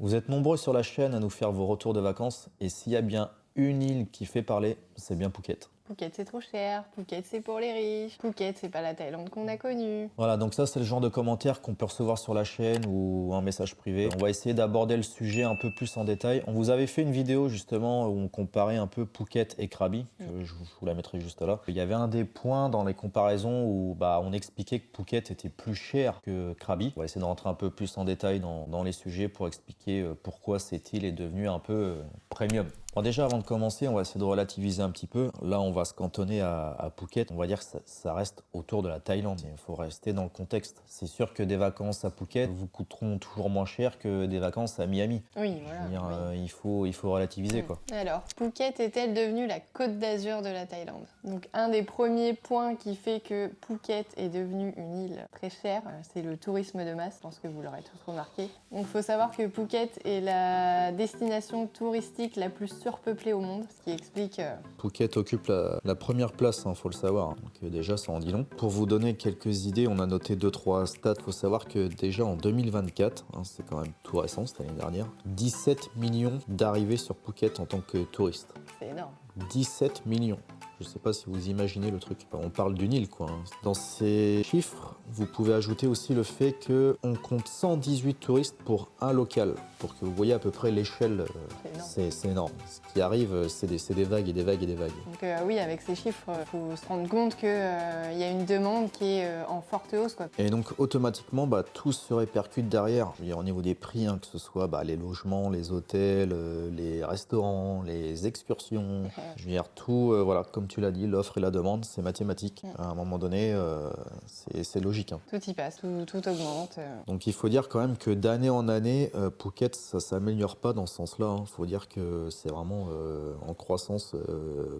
Vous êtes nombreux sur la chaîne à nous faire vos retours de vacances et s'il y a bien une île qui fait parler, c'est bien Phuket. Phuket c'est trop cher, Phuket c'est pour les riches, Phuket c'est pas la Thaïlande qu'on a connue. Voilà, donc ça c'est le genre de commentaires qu'on peut recevoir sur la chaîne ou un message privé. On va essayer d'aborder le sujet un peu plus en détail. On vous avait fait une vidéo justement où on comparait un peu Phuket et Krabi. Je vous la mettrai juste là. Il y avait un des points dans les comparaisons où on expliquait que Phuket était plus cher que Krabi. On va essayer de rentrer un peu plus en détail dans les sujets pour expliquer pourquoi cette île est devenue un peu premium. Bon, déjà, avant de commencer, on va essayer de relativiser un petit peu. Là, on va se cantonner à Phuket. On va dire que ça reste autour de la Thaïlande. Il faut rester dans le contexte. C'est sûr que des vacances à Phuket vous coûteront toujours moins cher que des vacances à Miami. Oui, voilà. Je veux dire, oui. il faut relativiser, quoi. Alors, Phuket est-elle devenue la Côte d'Azur de la Thaïlande? Donc, un des premiers points qui fait que Phuket est devenue une île très chère, c'est le tourisme de masse. Je pense que vous l'aurez tous remarqué. Donc, il faut savoir que Phuket est la destination touristique la plus surpeuplée au monde, ce qui explique... Phuket occupe la première place, faut le savoir. Donc déjà, ça en dit long. Pour vous donner quelques idées, on a noté 2-3 stats. Il faut savoir que déjà en 2024, c'est quand même tout récent, cette année dernière, 17 millions d'arrivées sur Phuket en tant que touristes. C'est énorme. 17 millions. Je sais pas si vous imaginez le truc. On parle d'une île, quoi. Dans ces chiffres, vous pouvez ajouter aussi le fait qu'on compte 118 touristes pour un local. Pour que vous voyez à peu près l'échelle, c'est énorme. Ce qui arrive, c'est des vagues et des vagues et des vagues. Donc oui, avec ces chiffres, il faut se rendre compte qu'il y a une demande qui est en forte hausse, quoi. Et donc automatiquement, tout se répercute derrière. Je veux dire, au niveau des prix, que ce soit les logements, les hôtels, les restaurants, les excursions. Je veux dire, tout, voilà, comme tu l'as dit, l'offre et la demande, c'est mathématique. À un moment donné, c'est logique. Tout y passe, tout augmente. Donc il faut dire quand même que d'année en année, Phuket, ça s'améliore pas dans ce sens-là. Il faut dire que c'est vraiment en croissance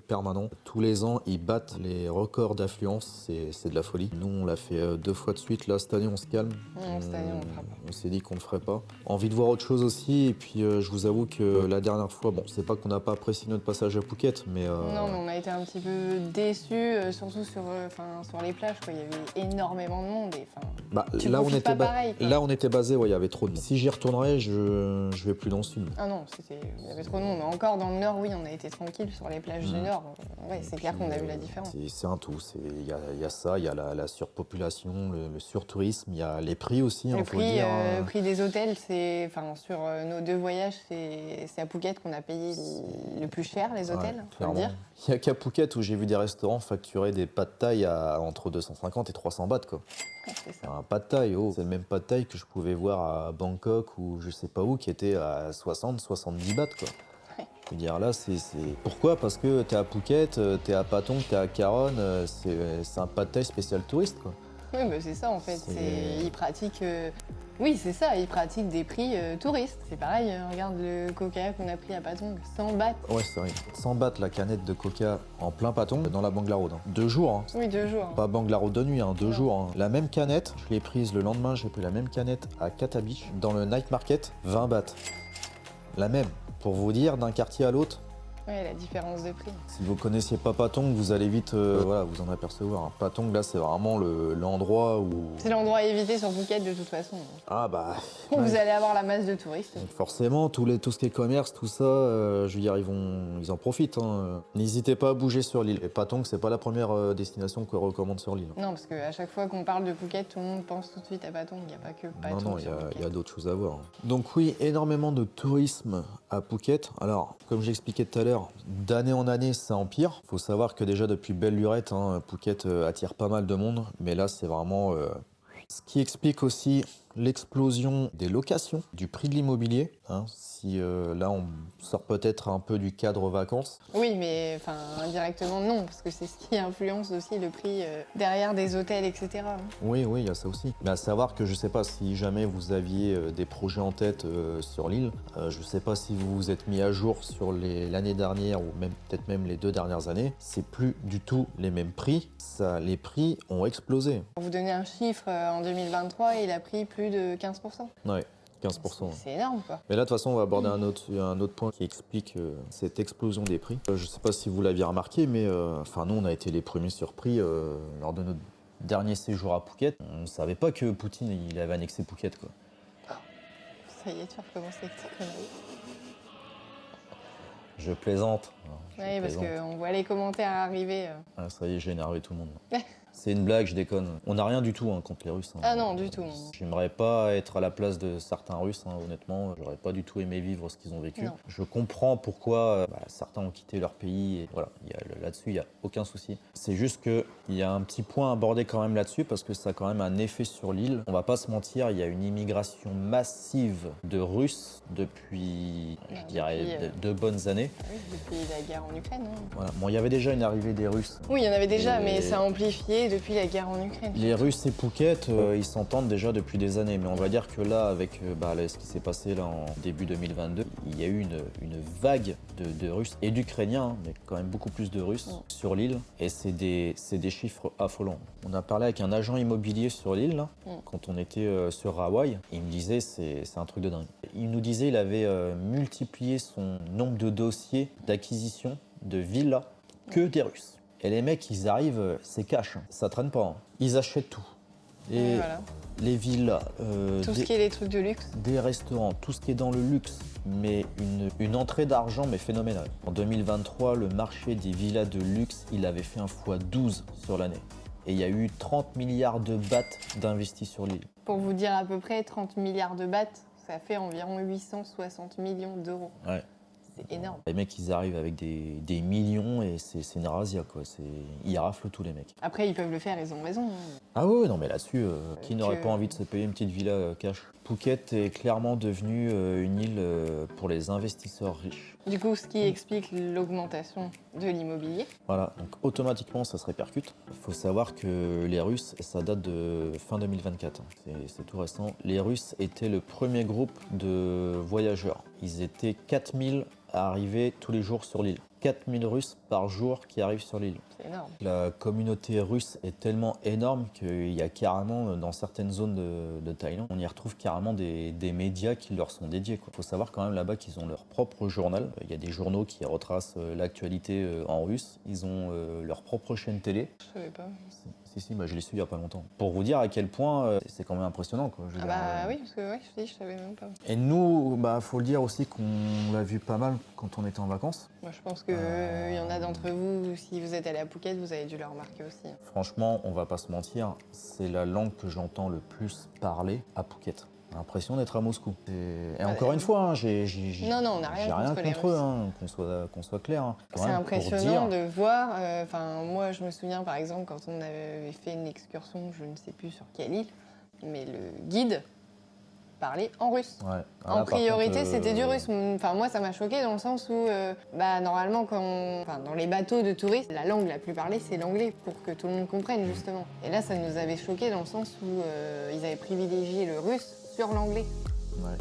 permanente. Tous les ans, ils battent les records d'affluence, c'est de la folie. Nous, on l'a fait 2 fois de suite. Là, cette année, on se calme. Cette année, on le fera pas. On s'est dit qu'on le ferait pas. Envie de voir autre chose aussi. Et puis, je vous avoue que la dernière fois, c'est pas qu'on n'a pas apprécié notre passage à Phuket, mais... Non, mais on a été un petit peu déçus, surtout sur les plages, quoi. Il y avait énormément de monde. Et, là, on était basé, il y avait trop de monde. Si j'y retournerais, je vais plus dans le sud. Ah non, il y avait trop de monde. Encore dans le nord, oui, on a été tranquille sur les plages du nord. Ouais, c'est clair qu'on a vu la différence. C'est un tout. Il y a ça, il y a la surpopulation, le surtourisme, il y a les prix aussi. Le prix des hôtels, sur nos 2 voyages, c'est à Phuket qu'on a payé le plus cher, les hôtels, faut le dire. Il n'y a qu'à Phuket où j'ai vu des restaurants facturer des pad thai à entre 250 et 300 bahts, quoi. C'est ça. Un pad thai, c'est le même pad thai que je pouvais voir à Bangkok ou je sais pas où, qui était à 60-70 bahts, quoi. Je veux dire, là, c'est... Pourquoi? Parce que t'es à Phuket, t'es à Patong, t'es à Caron, c'est un pad thai spécial touriste, quoi. Oui, c'est ça en fait. Ils pratiquent. Oui, c'est ça, ils pratiquent des prix touristes. C'est pareil, regarde le coca qu'on a pris à Patong, 100 bahts. Ouais, c'est vrai. 100 bahts la canette de coca en plein Patong dans la Bangla Road. 2 jours. Oui, 2 jours. Pas Bangla Road de nuit, 2 jours. La même canette, je l'ai prise le lendemain, j'ai pris la même canette à Kata Beach dans le night market, 20 bahts. La même. Pour vous dire, d'un quartier à l'autre. Oui, la différence de prix. Si vous connaissiez pas Patong, vous allez vite vous en apercevoir. Patong, là, c'est vraiment l'endroit où... C'est l'endroit à éviter sur Phuket de toute façon. Vous allez avoir la masse de touristes. Donc forcément, tout ce qui est commerce, tout ça, je veux dire, ils en profitent. N'hésitez pas à bouger sur l'île. Et Patong, c'est pas la première destination que je recommande sur l'île. Non, parce qu'à chaque fois qu'on parle de Phuket, tout le monde pense tout de suite à Patong. Il n'y a pas que Patong. Non, il y a d'autres choses à voir. Donc oui, énormément de tourisme à Phuket. Alors, comme j'expliquais tout à l'heure, d'année en année, ça empire. Il faut savoir que déjà depuis belle lurette, Phuket attire pas mal de monde. Mais là, c'est vraiment... Ce qui explique aussi l'explosion des locations, du prix de l'immobilier. Si là, on sort peut-être un peu du cadre vacances. Oui, mais indirectement, non, parce que c'est ce qui influence aussi le prix derrière des hôtels, etc. Oui, il y a ça aussi. Mais à savoir que je sais pas si jamais vous aviez des projets en tête sur l'île, je sais pas si vous vous êtes mis à jour sur l'année dernière ou peut-être même les 2 dernières années, c'est plus du tout les mêmes prix. Les prix ont explosé. Pour vous donner un chiffre, en 2023, il a pris plus de 15%. Ouais. 15%. C'est énorme, quoi. Mais là, de toute façon, on va aborder un autre point qui explique cette explosion des prix. Je ne sais pas si vous l'aviez remarqué, mais nous, on a été les premiers surpris lors de notre dernier séjour à Phuket. On ne savait pas que Poutine il avait annexé Phuket, quoi. Ça y est, tu recommences avec tes conneries. Je plaisante. Je Oui, parce plaisante. qu'on voit les commentaires arriver. Ah, ça y est, j'ai énervé tout le monde. C'est une blague, je déconne. On n'a rien du tout contre les Russes. Ah non, du tout. J'aimerais pas être à la place de certains Russes, honnêtement. J'aurais pas du tout aimé vivre ce qu'ils ont vécu. Non. Je comprends pourquoi certains ont quitté leur pays. Et voilà, là-dessus, il n'y a aucun souci. C'est juste qu'il y a un petit point à aborder quand même là-dessus parce que ça a quand même un effet sur l'île. On va pas se mentir, il y a une immigration massive de Russes depuis, je dirais, depuis, 2 bonnes années. Ah oui, depuis la guerre en Ukraine. Hein. Voilà. Bon, il y avait déjà une arrivée des Russes. Oui, il y en avait déjà, Et- mais ça a amplifié depuis la guerre en Ukraine. Les Russes et Phuket, ils s'entendent déjà depuis des années, mais on va dire que là, avec là, ce qui s'est passé là en début 2022, il y a eu une vague de Russes et d'Ukrainiens, hein, mais quand même beaucoup plus de Russes sur l'île, et c'est des chiffres affolants. On a parlé avec un agent immobilier sur l'île, là, quand on était sur Hawaï, il me disait c'est un truc de dingue. Il nous disait il avait multiplié son nombre de dossiers d'acquisition de villas que des Russes. Et les mecs, ils arrivent, c'est cash, hein. Ça traîne pas. Hein. Ils achètent tout. Et Oui, voilà. les villas, Tout ce qui est les trucs de luxe. des restaurants, tout ce qui est dans le luxe, mais une entrée d'argent mais phénoménale. En 2023, le marché des villas de luxe, il avait fait un x12 sur l'année. Et il y a eu 30 milliards de bahts d'investis sur l'île. Pour vous dire à peu près, 30 milliards de bahts, ça fait environ 860 millions d'euros. Ouais. C'est énorme. Les mecs, ils arrivent avec des millions et c'est une razzia, quoi. Ils raflent tous les mecs. Après, ils peuvent le faire, ils ont raison. Hein. Ah oui, non mais là-dessus, qui n'aurait que- pas envie de se payer une petite villa cash? Phuket est clairement devenue une île pour les investisseurs riches. Du coup, ce qui explique l'augmentation de l'immobilier. Voilà, donc automatiquement ça se répercute. Il faut savoir que les Russes, et ça date de fin 2024, hein, c'est tout récent, les Russes étaient le premier groupe de voyageurs. Ils étaient 4000 à arriver tous les jours sur l'île. 4000 Russes par jour qui arrivent sur l'île. C'est énorme. La communauté russe est tellement énorme qu'il y a carrément, dans certaines zones de Thaïlande, on y retrouve carrément des médias qui leur sont dédiés. Il faut savoir quand même là-bas qu'ils ont leur propre journal. Il y a des journaux qui retracent l'actualité en russe. Ils ont leur propre chaîne télé. Je savais pas. Si, je l'ai su il n'y a pas longtemps. Pour vous dire à quel point c'est quand même impressionnant, quoi. Je veux Ah dire, bah oui, parce que ouais, je te dis, je savais même pas. Et nous, faut le dire aussi qu'on l'a vu pas mal quand on était en vacances. Moi, je pense qu'il y en a d'entre vous, si vous êtes allé à Phuket, vous avez dû le remarquer aussi. Hein. Franchement, on va pas se mentir, c'est la langue que j'entends le plus parler à Phuket. J'ai l'impression d'être à Moscou. Et encore une fois, hein, Non, on n'a rien j'ai rien contre les contre eux, Russes. hein, qu'on soit clair. Hein. Quand C'est même, pour impressionnant dire- de voir. Enfin, moi, je me souviens par exemple quand on avait fait une excursion, je ne sais plus sur quelle île, mais le guide parlait en russe. Ouais. Ah, là, En par priorité, contre, c'était du russe. Enfin, moi, ça m'a choqué dans le sens où, normalement, dans les bateaux de touristes, la langue la plus parlée, c'est l'anglais, pour que tout le monde comprenne, justement. Et là, ça nous avait choqué dans le sens où ils avaient privilégié le russe sur l'anglais. Ouais.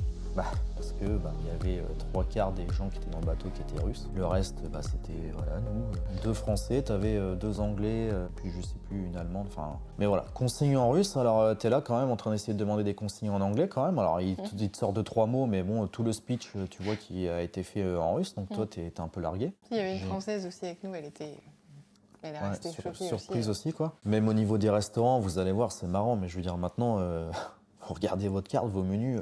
Parce que il y avait 3/4 des gens qui étaient dans le bateau qui étaient russes. Le reste, c'était nous, 2 Français, t'avais 2 Anglais, puis je sais plus une Allemande. Enfin, mais voilà, consignes en russe. Alors t'es là quand même en train d'essayer de demander des consignes en anglais quand même. Alors il te sort 2-3 mots, mais bon, tout le speech, tu vois, qui a été fait en russe. Donc toi, t'es un peu largué. Il y avait une Française aussi avec nous, elle est restée choquée surprise aussi. aussi, quoi. Même au niveau des restaurants, vous allez voir, c'est marrant, mais je veux dire maintenant, vous regardez votre carte, vos menus,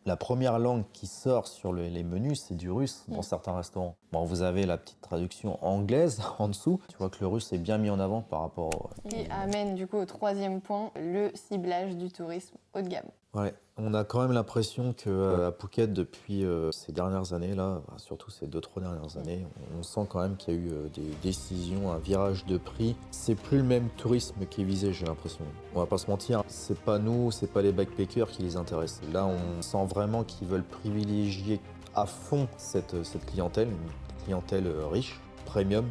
la première langue qui sort sur les menus, c'est du russe dans certains restaurants. Bon, vous avez la petite traduction anglaise en dessous. Tu vois que le russe est bien mis en avant par rapport Qui amène du coup au 3e point, le ciblage du tourisme haut de gamme. Ouais, on a quand même l'impression qu'à Phuket, depuis ces dernières années, là, surtout ces 2-3 dernières années, on sent quand même qu'il y a eu des décisions, un virage de prix. C'est plus le même tourisme qui est visé, j'ai l'impression. On va pas se mentir, c'est pas nous, c'est pas les backpackers qui les intéressent. Là, on sent vraiment qu'ils veulent privilégier à fond cette clientèle, une clientèle riche, premium,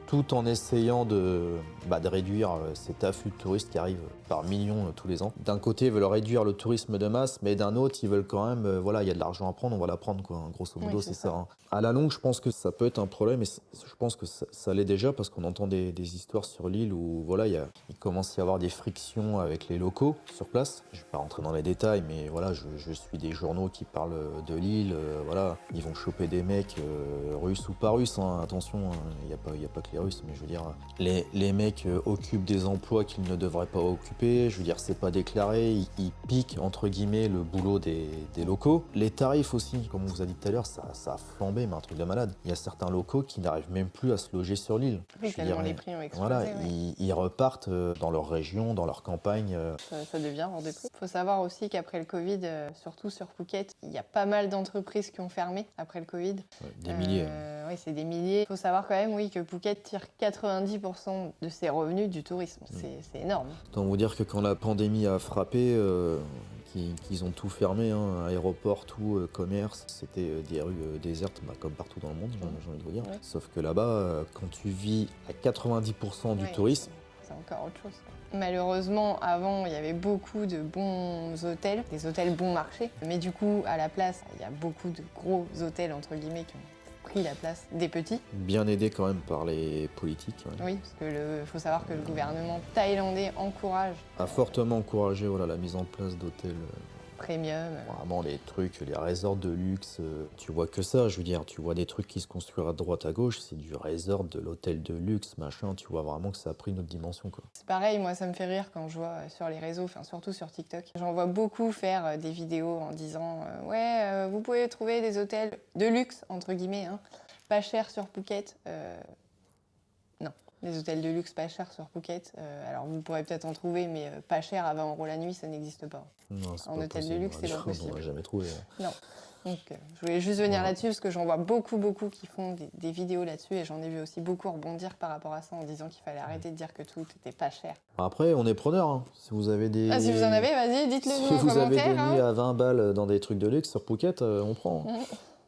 tout en essayant de réduire cet afflux de touristes qui arrivent par millions tous les ans. D'un côté, ils veulent réduire le tourisme de masse, mais d'un autre, ils veulent quand même, il y a de l'argent à prendre, on va la prendre, quoi. Grosso modo, Oui, c'est c'est ça. Hein. À la longue, je pense que ça peut être un problème, et je pense que ça l'est déjà, parce qu'on entend des histoires sur l'île où il commence à y avoir des frictions avec les locaux sur place. Je ne vais pas rentrer dans les détails, mais voilà, je suis des journaux qui parlent de l'île, ils vont choper des mecs russes ou pas russes, hein. Attention, il n'y a pas que les Russes. Russes, mais je veux dire, les mecs occupent des emplois qu'ils ne devraient pas occuper, je veux dire, c'est pas déclaré, ils piquent, entre guillemets, le boulot des locaux. Les tarifs aussi, comme on vous a dit tout à l'heure, ça a flambé, mais un truc de malade. Il y a certains locaux qui n'arrivent même plus à se loger sur l'île. Oui, Je veux tellement dire, les prix ont explosé. voilà, Ouais. ils repartent dans leur région, dans leur campagne. Ça devient hors de prix. Il faut savoir aussi qu'après le Covid, surtout sur Phuket, il y a pas mal d'entreprises qui ont fermé après le Covid. Des milliers. Oui, c'est des milliers. Il faut savoir quand même, oui, que Phuket tire 90% de ses revenus du tourisme. C'est énorme. Autant vous dire que quand la pandémie a frappé, qu'ils ont tout fermé, hein, aéroport, tout, commerce, c'était des rues désertes, comme partout dans le monde, j'ai envie de vous dire. Ouais. Sauf que là-bas, quand tu vis à 90% du Ouais, tourisme, c'est encore autre chose. Malheureusement, avant, il y avait beaucoup de bons hôtels, des hôtels bon marché. Mais du coup, à la place, il y a beaucoup de gros hôtels, entre guillemets, qui ont pris la place des petits. bien aidé quand même par les politiques, ouais, Oui, parce que faut savoir que le gouvernement thaïlandais encourage a fortement encouragé voilà, la mise en place d'hôtels. premium. Vraiment les trucs, les resorts de luxe, tu vois que ça, je veux dire, tu vois des trucs qui se construisent à droite à gauche, c'est du resort, de l'hôtel de luxe, machin, tu vois vraiment que ça a pris une autre dimension, quoi. C'est pareil, moi ça me fait rire quand je vois sur les réseaux, enfin surtout sur TikTok. J'en vois beaucoup faire des vidéos en disant ouais, vous pouvez trouver des hôtels de luxe, entre guillemets, hein, pas chers sur Phuket. Non, des hôtels de luxe pas chers sur Phuket. Alors vous pourrez peut-être en trouver, mais pas cher à 20 € la nuit, ça n'existe pas. Non, c'est En pas hôtel de possible, luxe, c'est pas on possible. l'a jamais trouvé. Non. Donc je voulais juste venir Voilà. là-dessus parce que j'en vois beaucoup qui font des vidéos là-dessus et j'en ai vu aussi beaucoup rebondir par rapport à ça en disant qu'il fallait arrêter de dire que tout était pas cher. Après, on est preneur, hein. Si vous avez des... Ah, si vous en avez, vas-y, dites-le Si nous en vous avez des commentaire. nuits Hein. à 20 balles dans des trucs de luxe sur Phuket, on prend, hein. Mhm.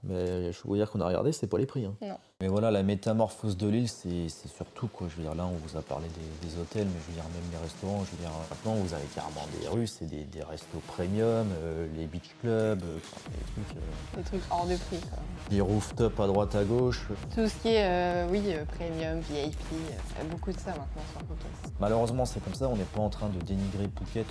Mais je peux vous dire qu'on a regardé, c'est pas les prix, hein. Non. Mais voilà, la métamorphose de l'île, c'est surtout quoi. Je veux dire, là, on vous a parlé des hôtels, mais je veux dire, même les restaurants, je veux dire, maintenant, vous avez carrément des rues, c'est des restos premium, les beach clubs, enfin, Des trucs hors de prix, quoi. des rooftops à droite à gauche. Tout ce qui est, premium, VIP, il y a beaucoup de ça maintenant sur Phuket. Malheureusement, c'est comme ça, on n'est pas en train de dénigrer Phuket,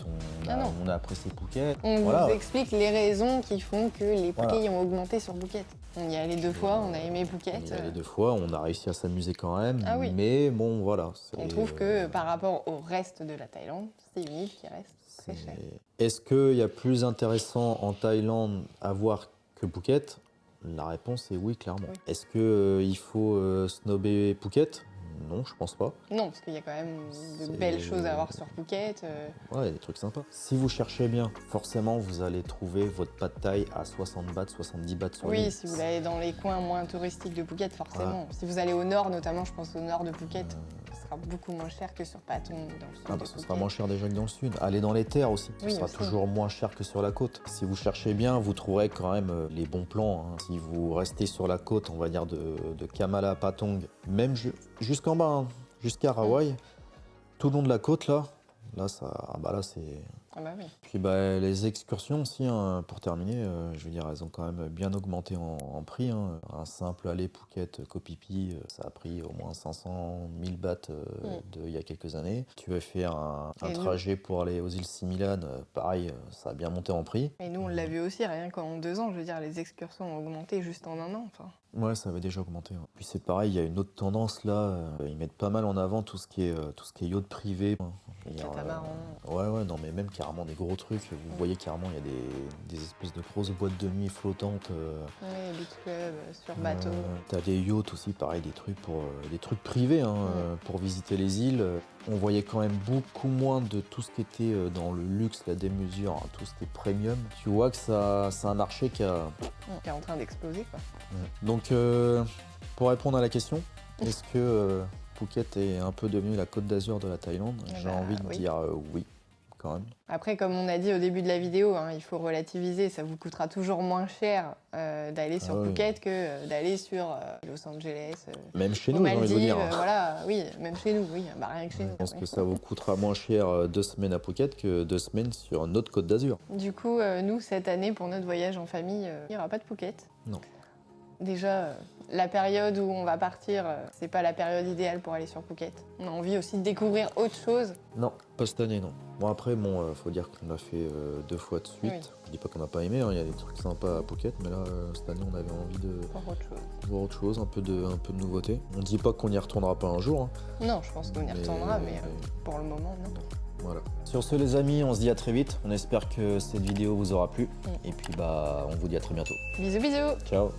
Ah non. on a apprécié Phuket. On Voilà. vous explique les raisons qui font que les prix Voilà. ont augmenté sur Phuket. On y est allé 2 fois, on a aimé Phuket. On y est allé 2 fois, on a réussi à s'amuser quand même, Ah oui. mais bon, voilà. On trouve que par rapport au reste de la Thaïlande, c'est une île qui reste très chère. Est-ce qu'il y a plus intéressant en Thaïlande à voir que Phuket? La réponse est oui, clairement. Oui. Est-ce qu'il faut snobber Phuket? Non, je pense pas. Non, parce qu'il y a quand même de C'est- belles choses à voir sur Phuket. Ouais, il y a des trucs sympas. Si vous cherchez bien, forcément, vous allez trouver votre pad thai à 60 bahts, 70 bahts sur Oui, l'île. si vous allez dans les coins moins touristiques de Phuket, forcément. Si vous allez au nord, notamment, je pense au nord de Phuket, ce sera beaucoup moins cher que sur Patong, dans le sud Ah de bah, ce sera Phuket. moins cher déjà que dans le sud. Allez dans les terres aussi, ce Oui, sera aussi. toujours moins cher que sur la côte. Si vous cherchez bien, vous trouverez quand même les bons plans, hein. Si vous restez sur la côte, on va dire de Kamala à Patong, même jusqu'en bas, hein, jusqu'à Hawaï, tout le long de la côte là, là c'est... Ah bah oui. Puis bah, les excursions aussi, hein, pour terminer, je veux dire, elles ont quand même bien augmenté en prix, hein. Un simple aller Phuket Koh Phi Phi, ça a pris au moins 500 000 bahts il y a quelques années. Tu veux faire un Et nous trajet pour aller aux îles Similan, pareil, ça a bien monté en prix. Et nous, on l'a vu aussi, rien qu'en 2 ans, je veux dire, les excursions ont augmenté juste en 1 an. Enfin. Ouais, ça avait déjà augmenté, ouais. Puis c'est pareil, il y a une autre tendance là, ils mettent pas mal en avant tout ce qui est yacht privé. Et, Catamaran. ouais, non mais même carrément des gros trucs, vous voyez carrément il y a des espèces de grosses boîtes de nuit flottantes. Oui, beach club, sur bateau. T'as des yachts aussi, pareil, des trucs privés, hein, pour visiter les îles. On voyait quand même beaucoup moins de tout ce qui était dans le luxe, la démesure, hein, tout ce qui est premium. Tu vois que c'est un marché qui a... Qui est en train d'exploser, quoi. Donc, pour répondre à la question, est-ce que Phuket est un peu devenu la Côte d'Azur de la Thaïlande? J'ai envie de oui. dire oui, quand même. Après, comme on a dit au début de la vidéo, hein, il faut relativiser. Ça vous coûtera toujours moins cher d'aller sur oui. Phuket que d'aller sur Los Angeles, Même chez aux nous, j'ai envie de vous Maldives. dire. Voilà, oui, même chez nous, oui. Bah, rien que chez nous. Je pense oui. que ça vous coûtera moins cher 2 semaines à Phuket que 2 semaines sur notre Côte d'Azur. Du coup, nous, cette année, pour notre voyage en famille, il n'y aura pas de Phuket. Non. déjà, la période où on va partir, c'est pas la période idéale pour aller sur Phuket. On a envie aussi de découvrir autre chose. Non, pas cette année, non. Bon, après, faut dire qu'on l'a fait 2 fois de suite. Oui. Je dis pas qu'on n'a pas aimé, hein, il y a des trucs sympas à Phuket, mais là, cette année, on avait envie de Voir autre chose. voir autre chose, un peu de nouveauté. On dit pas qu'on n'y retournera pas un jour, hein. Non, je pense qu'on y retournera, mais pour le moment, non. Voilà. Sur ce, les amis, on se dit à très vite. On espère que cette vidéo vous aura plu. Et puis, on vous dit à très bientôt. Bisous, bisous! Ciao!